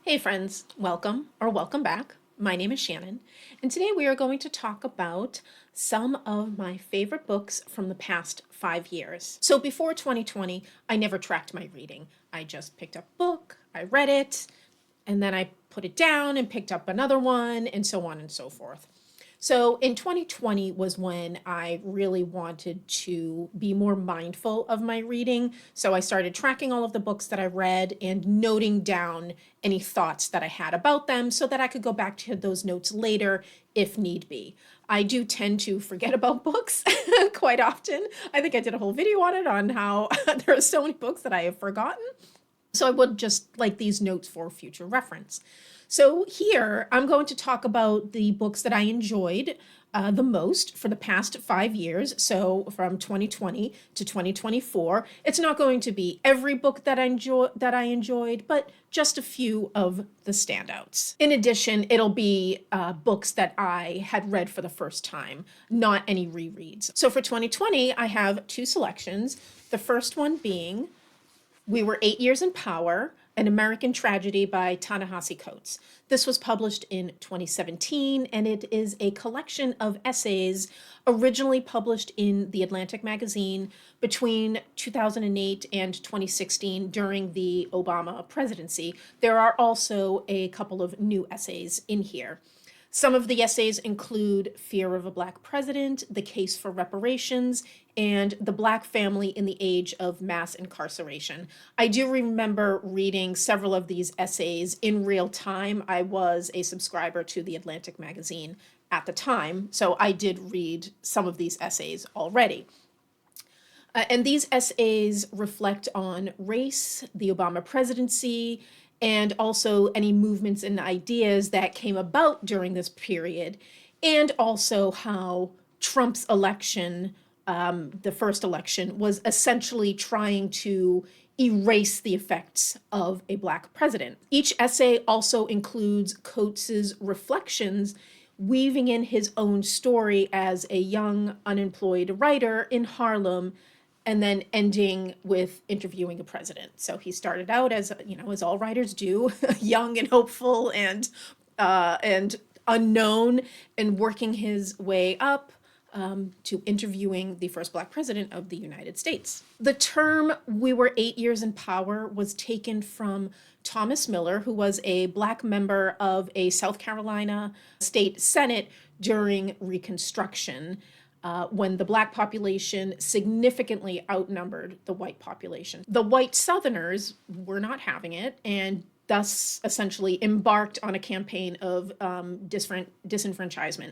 Hey friends, welcome or welcome back. My name is Shannon, and today we are going to talk about some of my favorite books from the past 5 years. So before 2020, I never tracked my reading. I just picked up a book, I read it, and then I put it down and picked up another one, and so on and so forth. So in 2020 was when I really wanted to be more mindful of my reading. So I started tracking all of the books that I read and noting down any thoughts that I had about them so that I could go back to those notes later if need be. I do tend to forget about books quite often. I think I did a whole video on it on how there are so many books that I have forgotten. So I would just like these notes for future reference. So here I'm going to talk about the books that I enjoyed the most for the past 5 years. So from 2020 to 2024, it's not going to be every book that I enjoyed, but just a few of the standouts. In addition, it'll be books that I had read for the first time, not any rereads. So for 2020, I have two selections. The first one being We Were 8 Years in Power, An American Tragedy by Ta-Nehisi Coates. This was published in 2017, and it is a collection of essays originally published in The Atlantic magazine between 2008 and 2016 during the Obama presidency. There are also a couple of new essays in here. Some of the essays include Fear of a Black President, The Case for Reparations, and The Black Family in the Age of Mass Incarceration. I do remember reading several of these essays in real time. I was a subscriber to The Atlantic magazine at the time, so I did read some of these essays already. And these essays reflect on race, the Obama presidency, and also any movements and ideas that came about during this period, and also how Trump's election, the first election, was essentially trying to erase the effects of a Black president. Each essay also includes Coates's reflections, weaving in his own story as a young, unemployed writer in Harlem, and then ending with interviewing a president. So he started out as, as all writers do, young and hopeful and unknown, and working his way up to interviewing the first Black president of the United States. The term "We Were 8 Years in Power" was taken from Thomas Miller, who was a Black member of a South Carolina state Senate during Reconstruction, when the Black population significantly outnumbered the white population. The white Southerners were not having it, and thus essentially embarked on a campaign of disenfranchisement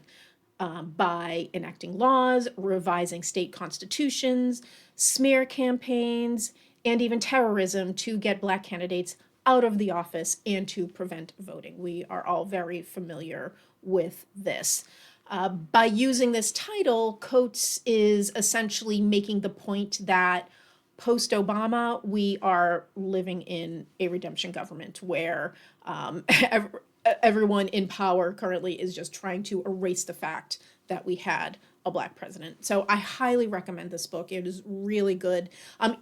by enacting laws, revising state constitutions, smear campaigns, and even terrorism to get Black candidates out of the office and to prevent voting. We are all very familiar with this. By using this title, Coates is essentially making the point that post-Obama, we are living in a redemption government where everyone in power currently is just trying to erase the fact that we had a Black president. So I highly recommend this book. It is really good.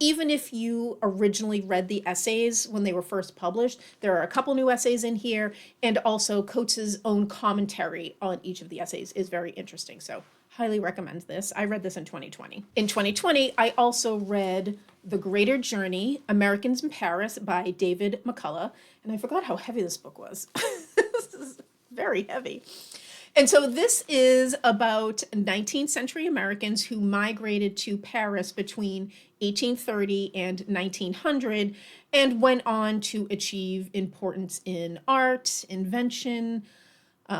Even if you originally read the essays when they were first published, there are a couple new essays in here, and also Coates's own commentary on each of the essays is very interesting. So highly recommend this. I read this in 2020. In 2020, I also read The Greater Journey, Americans in Paris by David McCullough, and I forgot how heavy this book was. This is very heavy. And so this is about 19th century Americans who migrated to Paris between 1830 and 1900 and went on to achieve importance in art, invention,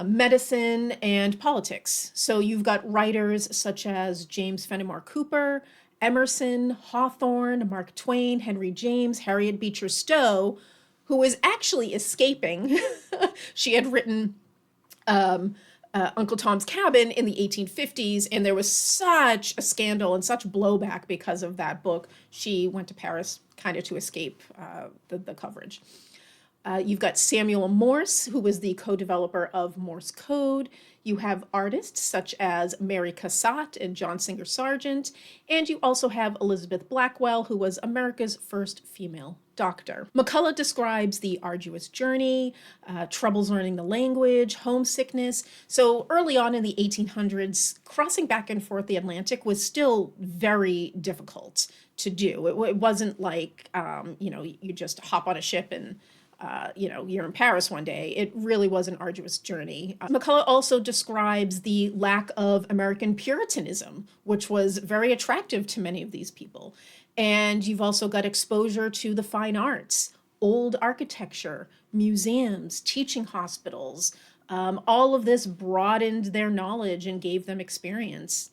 medicine, and politics. So you've got writers such as James Fenimore Cooper, Emerson, Hawthorne, Mark Twain, Henry James, Harriet Beecher Stowe, who was actually escaping. She had written Uncle Tom's Cabin in the 1850s, and there was such a scandal and such blowback because of that book. She went to Paris kind of to escape the coverage. You've got Samuel Morse, who was the co-developer of Morse code. You have artists such as Mary Cassatt and John Singer Sargent, and you also have Elizabeth Blackwell, who was America's first female doctor. McCullough describes the arduous journey, troubles learning the language, homesickness. So early on in the 1800s, crossing back and forth the Atlantic was still very difficult to do. It wasn't like, you just hop on a ship and you're in Paris one day. It really was an arduous journey. McCullough also describes the lack of American Puritanism, which was very attractive to many of these people. And you've also got exposure to the fine arts, old architecture, museums, teaching hospitals. All of this broadened their knowledge and gave them experience.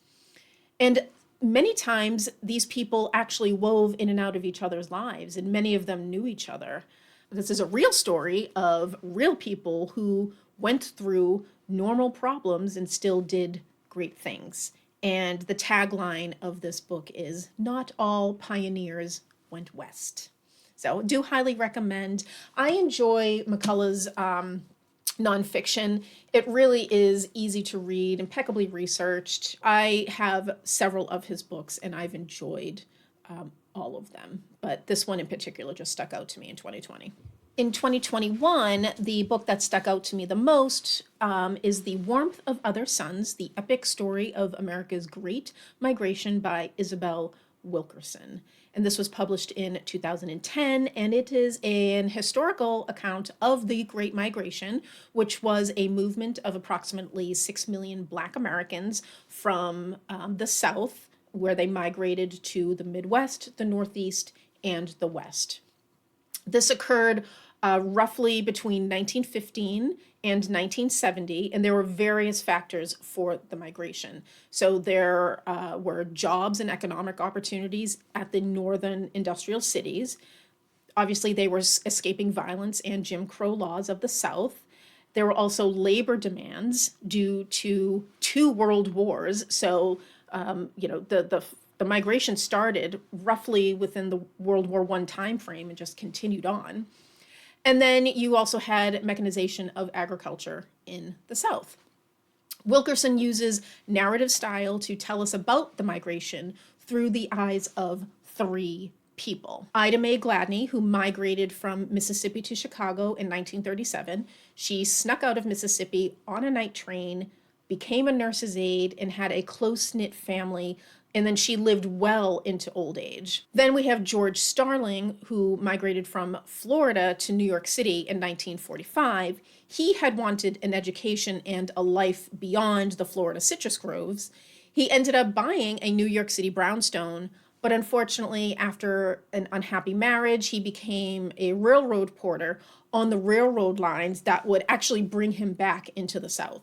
And many times these people actually wove in and out of each other's lives, and many of them knew each other. This is a real story of real people who went through normal problems and still did great things. And the tagline of this book is, "Not all pioneers went west." So do highly recommend. I enjoy McCullough's nonfiction. It really is easy to read, impeccably researched. I have several of his books and I've enjoyed all of them, but this one in particular just stuck out to me in 2020. In 2021, the book that stuck out to me the most is The Warmth of Other Suns, the epic story of America's Great Migration by Isabel Wilkerson. And this was published in 2010, and it is an historical account of the Great Migration, which was a movement of approximately 6 million Black Americans from the South, where they migrated to the Midwest, the Northeast, and the West. This occurred roughly between 1915 and 1970, and there were various factors for the migration. So there were jobs and economic opportunities at the northern industrial cities. Obviously, they were escaping violence and Jim Crow laws of the South. There were also labor demands due to 2 world wars. So the migration started roughly within the World War I timeframe and just continued on. And then you also had mechanization of agriculture in the South. Wilkerson uses narrative style to tell us about the migration through the eyes of 3 people. Ida Mae Gladney, who migrated from Mississippi to Chicago in 1937. She snuck out of Mississippi on a night train, became a nurse's aide, and had a close-knit family, and then she lived well into old age. Then we have George Starling, who migrated from Florida to New York City in 1945. He had wanted an education and a life beyond the Florida citrus groves. He ended up buying a New York City brownstone, but unfortunately, after an unhappy marriage, he became a railroad porter on the railroad lines that would actually bring him back into the South.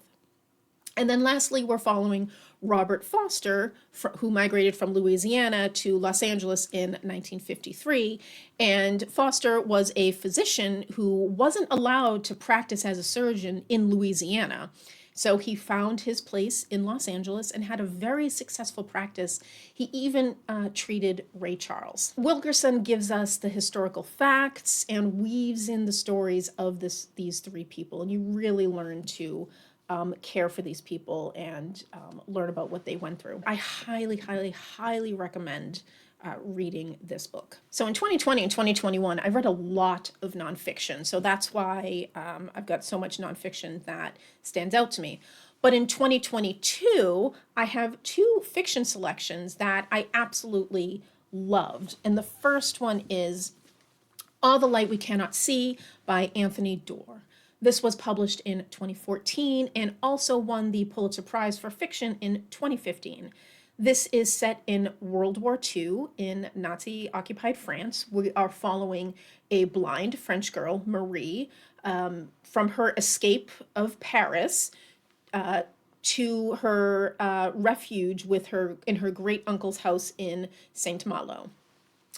And then lastly, we're following Robert Foster, who migrated from Louisiana to Los Angeles in 1953. And Foster was a physician who wasn't allowed to practice as a surgeon in Louisiana. So he found his place in Los Angeles and had a very successful practice. He even treated Ray Charles. Wilkerson gives us the historical facts and weaves in the stories of these 3 people. And you really learn to care for these people and learn about what they went through. I highly, highly, highly recommend reading this book. So in 2020 and 2021, I read a lot of nonfiction. So that's why I've got so much nonfiction that stands out to me. But in 2022, I have 2 fiction selections that I absolutely loved. And the first one is All the Light We Cannot See by Anthony Doerr. This was published in 2014 and also won the Pulitzer Prize for Fiction in 2015. This is set in World War II in Nazi-occupied France. We are following a blind French girl, Marie, from her escape of Paris to her refuge in her great uncle's house in Saint Malo.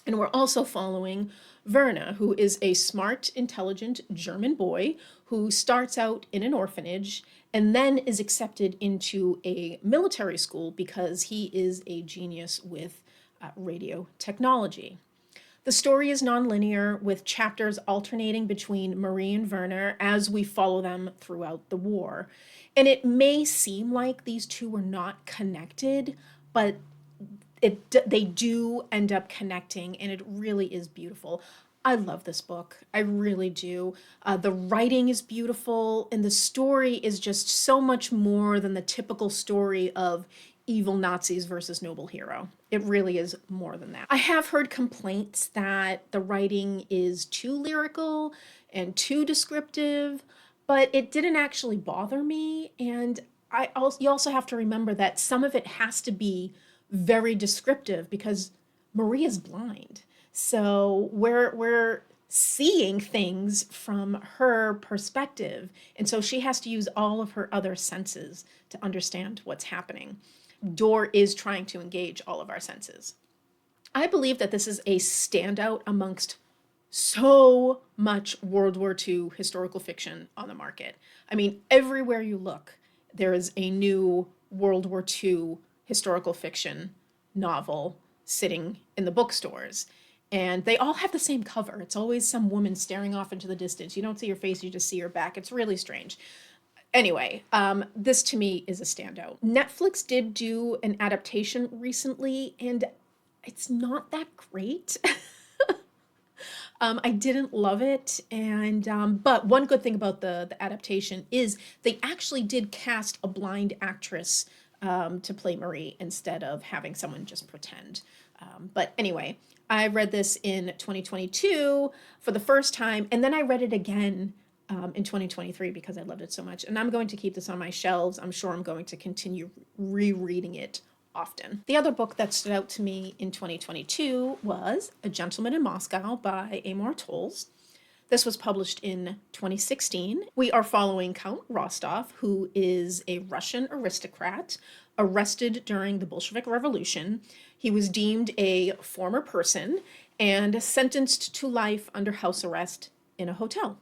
And we're also following Werner, who is a smart, intelligent German boy who starts out in an orphanage and then is accepted into a military school because he is a genius with radio technology. The story is nonlinear, with chapters alternating between Marie and Werner as we follow them throughout the war. And it may seem like these 2 are not connected, but they do end up connecting, and it really is beautiful. I love this book. I really do. The writing is beautiful, and the story is just so much more than the typical story of evil Nazis versus noble hero. It really is more than that. I have heard complaints that the writing is too lyrical and too descriptive, but it didn't actually bother me. And you also have to remember that some of it has to be very descriptive because Maria's blind. So we're seeing things from her perspective. And so she has to use all of her other senses to understand what's happening. Doerr is trying to engage all of our senses. I believe that this is a standout amongst so much World War II historical fiction on the market. I mean, everywhere you look, there is a new World War II historical fiction novel sitting in the bookstores. And they all have the same cover. It's always some woman staring off into the distance. You don't see her face, you just see her back. It's really strange. Anyway, this to me is a standout. Netflix did do an adaptation recently, and it's not that great. I didn't love it, and but one good thing about the adaptation is they actually did cast a blind actress to play Marie instead of having someone just pretend. But anyway, I read this in 2022 for the first time, and then I read it again in 2023 because I loved it so much. And I'm going to keep this on my shelves. I'm sure I'm going to continue rereading it often. The other book that stood out to me in 2022 was A Gentleman in Moscow by Amor Towles. This was published in 2016. We are following Count Rostov, who is a Russian aristocrat arrested during the Bolshevik Revolution. He was deemed a former person and sentenced to life under house arrest in a hotel.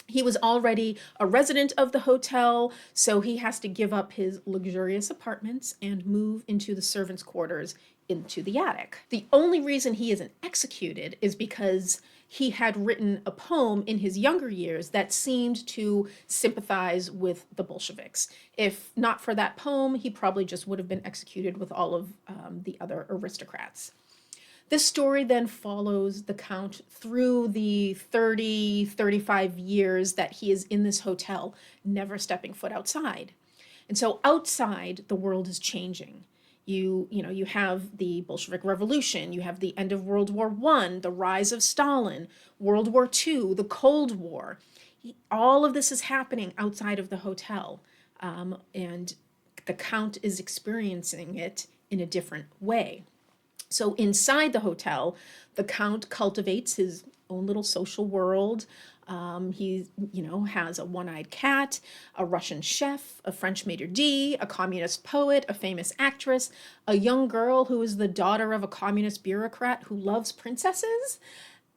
He was already a resident of the hotel, so he has to give up his luxurious apartments and move into the servants' quarters into the attic. The only reason he isn't executed is because he had written a poem in his younger years that seemed to sympathize with the Bolsheviks. If not for that poem, he probably just would have been executed with all of the other aristocrats. This story then follows the Count through the 35 years that he is in this hotel, never stepping foot outside. And so outside, the world is changing. You have the Bolshevik Revolution, you have the end of World War I, the rise of Stalin, World War II, the Cold War. All of this is happening outside of the hotel, and the Count is experiencing it in a different way. So inside the hotel, the Count cultivates his own little social world. He, has a one-eyed cat, a Russian chef, a French maitre d', a communist poet, a famous actress, a young girl who is the daughter of a communist bureaucrat who loves princesses,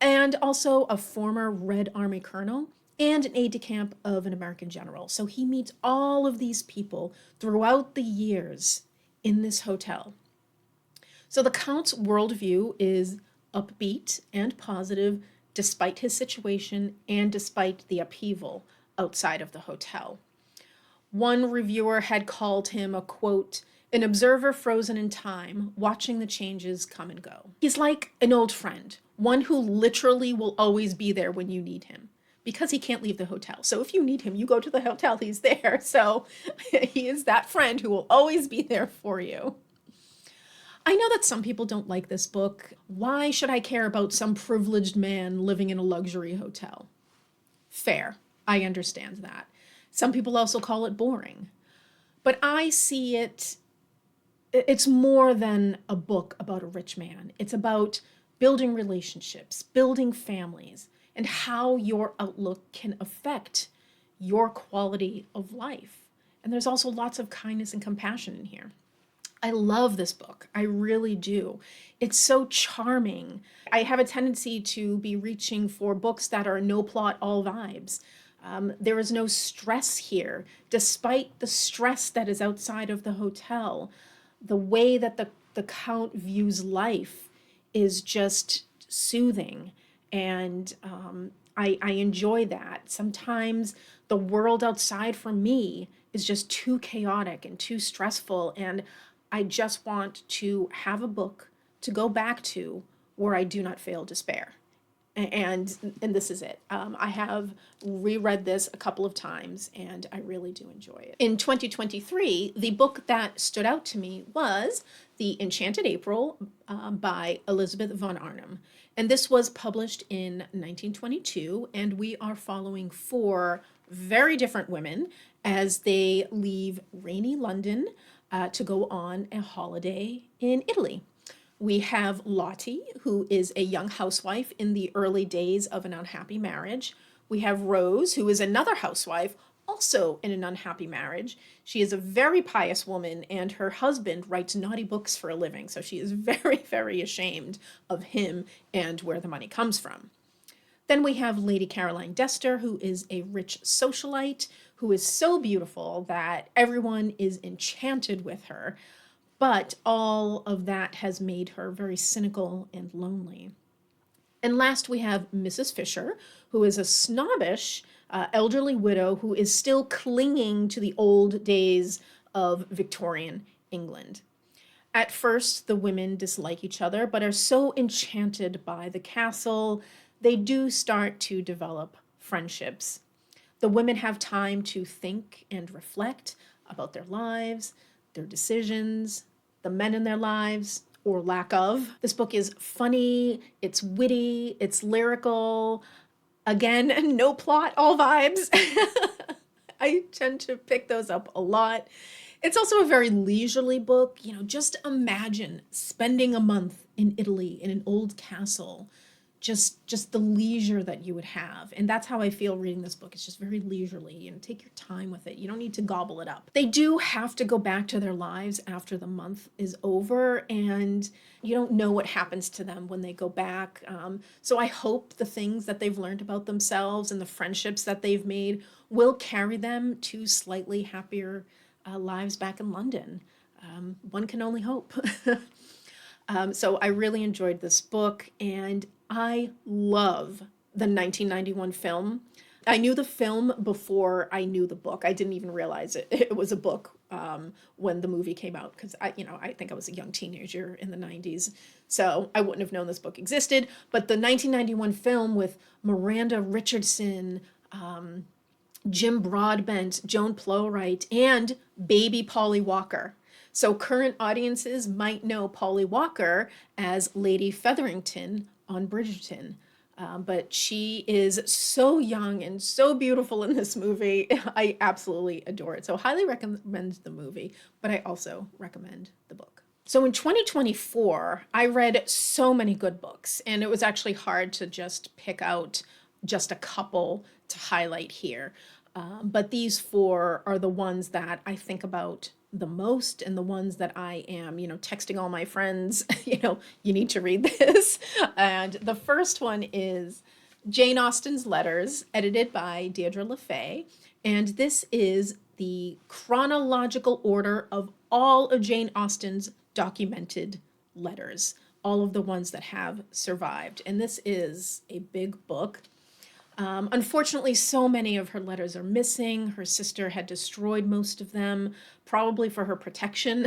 and also a former Red Army colonel and an aide-de-camp of an American general. So he meets all of these people throughout the years in this hotel. So the Count's worldview is upbeat and positive despite his situation and despite the upheaval outside of the hotel. One reviewer had called him a, quote, an observer frozen in time, watching the changes come and go. He's like an old friend, one who literally will always be there when you need him, because he can't leave the hotel. So if you need him, you go to the hotel, he's there. So he is that friend who will always be there for you. I know that some people don't like this book. Why should I care about some privileged man living in a luxury hotel? Fair. I understand that. Some people also call it boring. But I see it's more than a book about a rich man. It's about building relationships, building families, and how your outlook can affect your quality of life. And there's also lots of kindness and compassion in here. I love this book. I really do. It's so charming. I have a tendency to be reaching for books that are no plot, all vibes. There is no stress here, despite the stress that is outside of the hotel. The way that the Count views life is just soothing, and I enjoy that. Sometimes the world outside for me is just too chaotic and too stressful, and I just want to have a book to go back to where I do not fail despair. And this is it. I have reread this a couple of times, and I really do enjoy it. In 2023, the book that stood out to me was The Enchanted April by Elizabeth von Arnim. And this was published in 1922, and we are following four very different women as they leave rainy London to go on a holiday in Italy. We have Lottie, who is a young housewife in the early days of an unhappy marriage. We have Rose, who is another housewife, also in an unhappy marriage. She is a very pious woman, and her husband writes naughty books for a living, so she is very, very ashamed of him and where the money comes from. Then we have Lady Caroline Dester, who is a rich socialite, who is so beautiful that everyone is enchanted with her. But all of that has made her very cynical and lonely. And last we have Mrs. Fisher, who is a snobbish elderly widow who is still clinging to the old days of Victorian England. At first, the women dislike each other, but are so enchanted by the castle, they do start to develop friendships. The women have time to think and reflect about their lives, their decisions, the men in their lives, or lack of. This book is funny, it's witty, it's lyrical. Again, no plot, all vibes. I tend to pick those up a lot. It's also a very leisurely book. You know, just imagine spending a month in Italy in an old castle. Just the leisure that you would have. And that's how I feel reading this book. It's just very leisurely, and take your time with it. You don't need to gobble it up. They do have to go back to their lives after the month is over, and you don't know what happens to them when they go back. So I hope the things that they've learned about themselves and the friendships that they've made will carry them to slightly happier lives back in London. One can only hope. So I really enjoyed this book, and I love the 1991 film. I knew the film before I knew the book. I didn't even realize it was a book when the movie came out, because I think I was a young teenager in the 90s, so I wouldn't have known this book existed. But the 1991 film with Miranda Richardson, Jim Broadbent, Joan Plowright, and baby Polly Walker. So current audiences might know Polly Walker as Lady Featherington on Bridgerton. But she is so young and so beautiful in this movie. I absolutely adore it. So highly recommend the movie, but I also recommend the book. So in 2024, I read so many good books, and it was actually hard to just pick out just a couple to highlight here. But these four are the ones that I think about the most, and the ones that I am, texting all my friends, you need to read this. And the first one is Jane Austen's Letters, edited by Deirdre Faye. And this is the chronological order of all of Jane Austen's documented letters, all of the ones that have survived. And this is a big book. Unfortunately, so many of her letters are missing. Her sister had destroyed most of them, probably for her protection,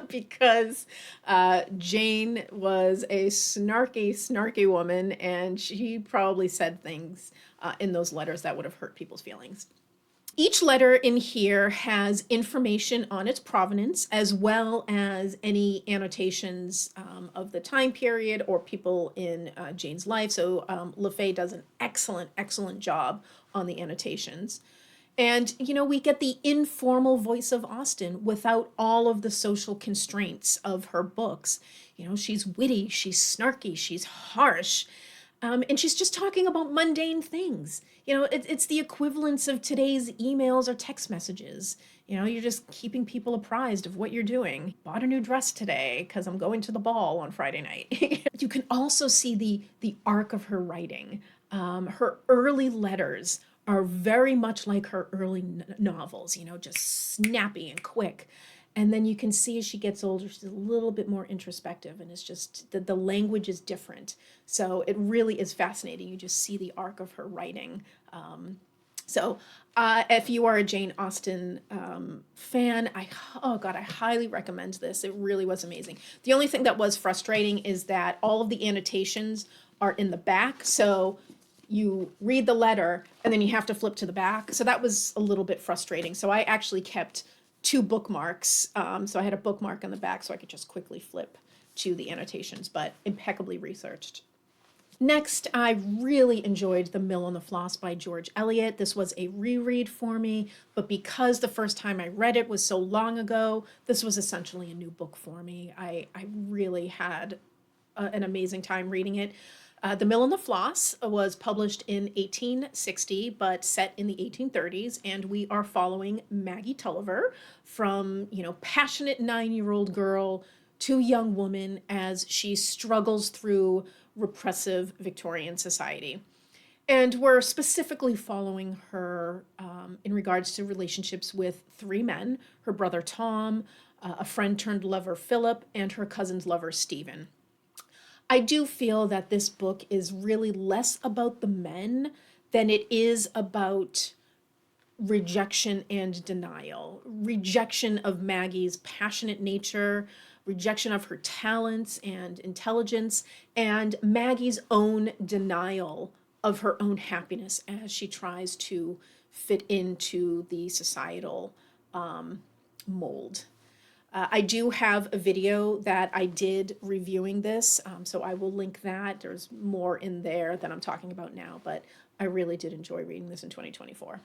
because Jane was a snarky woman, and she probably said things in those letters that would have hurt people's feelings. Each letter in here has information on its provenance, as well as any annotations of the time period or people in Jane's life. So LaFay does an excellent job on the annotations. And, we get the informal voice of Austen without all of the social constraints of her books. She's witty, she's snarky, she's harsh. And she's just talking about mundane things. It's the equivalence of today's emails or text messages. You're just keeping people apprised of what you're doing. Bought a new dress today because I'm going to the ball on Friday night. You can also see the arc of her writing. Her early letters are very much like her early novels, just snappy and quick. And then you can see as she gets older, she's a little bit more introspective, and it's just the language is different. So it really is fascinating. You just see the arc of her writing. So if you are a Jane Austen fan, I highly recommend this. It really was amazing. The only thing that was frustrating is that all of the annotations are in the back. So you read the letter and then you have to flip to the back. So that was a little bit frustrating. So I actually kept two bookmarks. So I had a bookmark on the back so I could just quickly flip to the annotations, but impeccably researched. Next, I really enjoyed The Mill on the Floss by George Eliot. This was a reread for me, but because the first time I read it was so long ago, this was essentially a new book for me. I really had an amazing time reading it. The Mill on the Floss was published in 1860, but set in the 1830s, and we are following Maggie Tulliver from, passionate 9-year-old girl to young woman as she struggles through repressive Victorian society. And we're specifically following her in regards to relationships with three men, her brother Tom, a friend turned lover Philip, and her cousin's lover Stephen. I do feel that this book is really less about the men than it is about rejection and denial. Rejection of Maggie's passionate nature, rejection of her talents and intelligence, and Maggie's own denial of her own happiness as she tries to fit into the societal mold. I do have a video that I did reviewing this, so I will link that. There's more in there than I'm talking about now, but I really did enjoy reading this in 2024.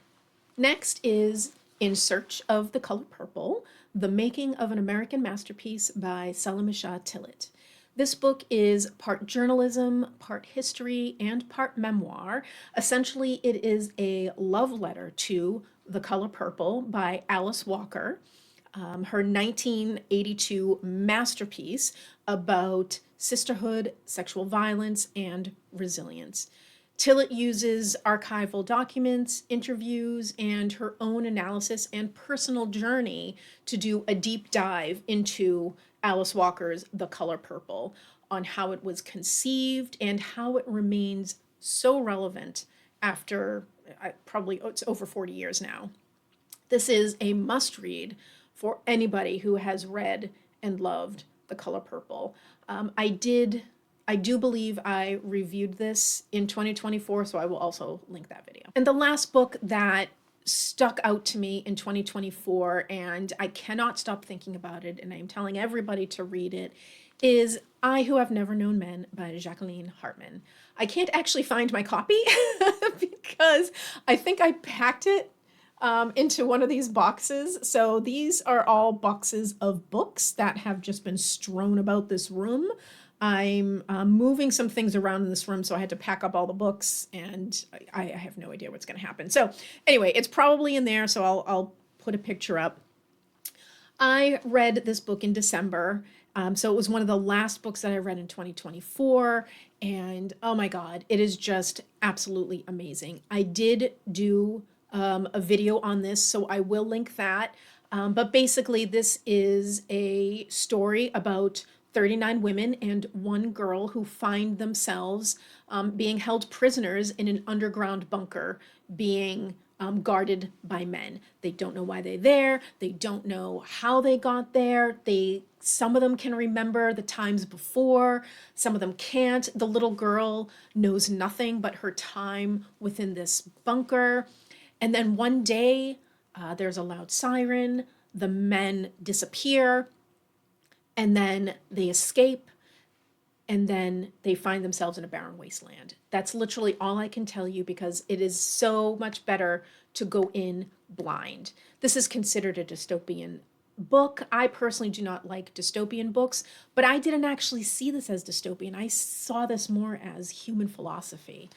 Next is In Search of the Color Purple, The Making of an American Masterpiece by Salamishah Tillet. This book is part journalism, part history, and part memoir. Essentially, it is a love letter to The Color Purple by Alice Walker, her 1982 masterpiece about sisterhood, sexual violence, and resilience. Tillet uses archival documents, interviews, and her own analysis and personal journey to do a deep dive into Alice Walker's The Color Purple, on how it was conceived and how it remains so relevant after probably it's over 40 years now. This is a must-read for anybody who has read and loved The Color Purple. I do believe I reviewed this in 2024, so I will also link that video. And the last book that stuck out to me in 2024, and I cannot stop thinking about it, and I am telling everybody to read it, is I Who Have Never Known Men by Jacqueline Harpman. I can't actually find my copy because I think I packed it into one of these boxes. So these are all boxes of books that have just been strewn about this room. I'm moving some things around in this room, so I had to pack up all the books, and I have no idea what's going to happen. So anyway, it's probably in there, so I'll put a picture up. I read this book in December, so it was one of the last books that I read in 2024, and oh my God, it is just absolutely amazing. I did do a video on this, so I will link that. But basically, this is a story about 39 women and one girl who find themselves being held prisoners in an underground bunker, being guarded by men. They don't know why they're there. They don't know how they got there. Some of them can remember the times before. Some of them can't. The little girl knows nothing but her time within this bunker. And then one day, there's a loud siren, the men disappear, and then they escape, and then they find themselves in a barren wasteland. That's literally all I can tell you because it is so much better to go in blind. This is considered a dystopian book. I personally do not like dystopian books, but I didn't actually see this as dystopian. I saw this more as human philosophy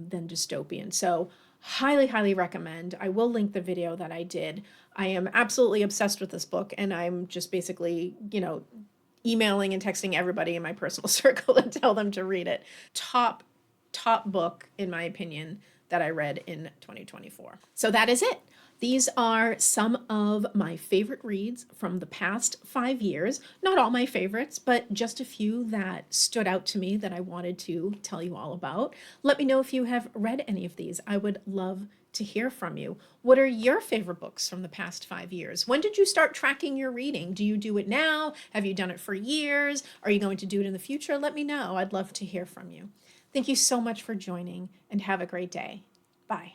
than dystopian. So highly, highly recommend. I will link the video that I did. I am absolutely obsessed with this book, and I'm just basically, emailing and texting everybody in my personal circle and tell them to read it. Top book, in my opinion, that I read in 2024. So that is it. These are some of my favorite reads from the past 5 years. Not all my favorites, but just a few that stood out to me that I wanted to tell you all about. Let me know if you have read any of these. I would love to hear from you. What are your favorite books from the past 5 years? When did you start tracking your reading? Do you do it now? Have you done it for years? Are you going to do it in the future? Let me know. I'd love to hear from you. Thank you so much for joining, and have a great day. Bye.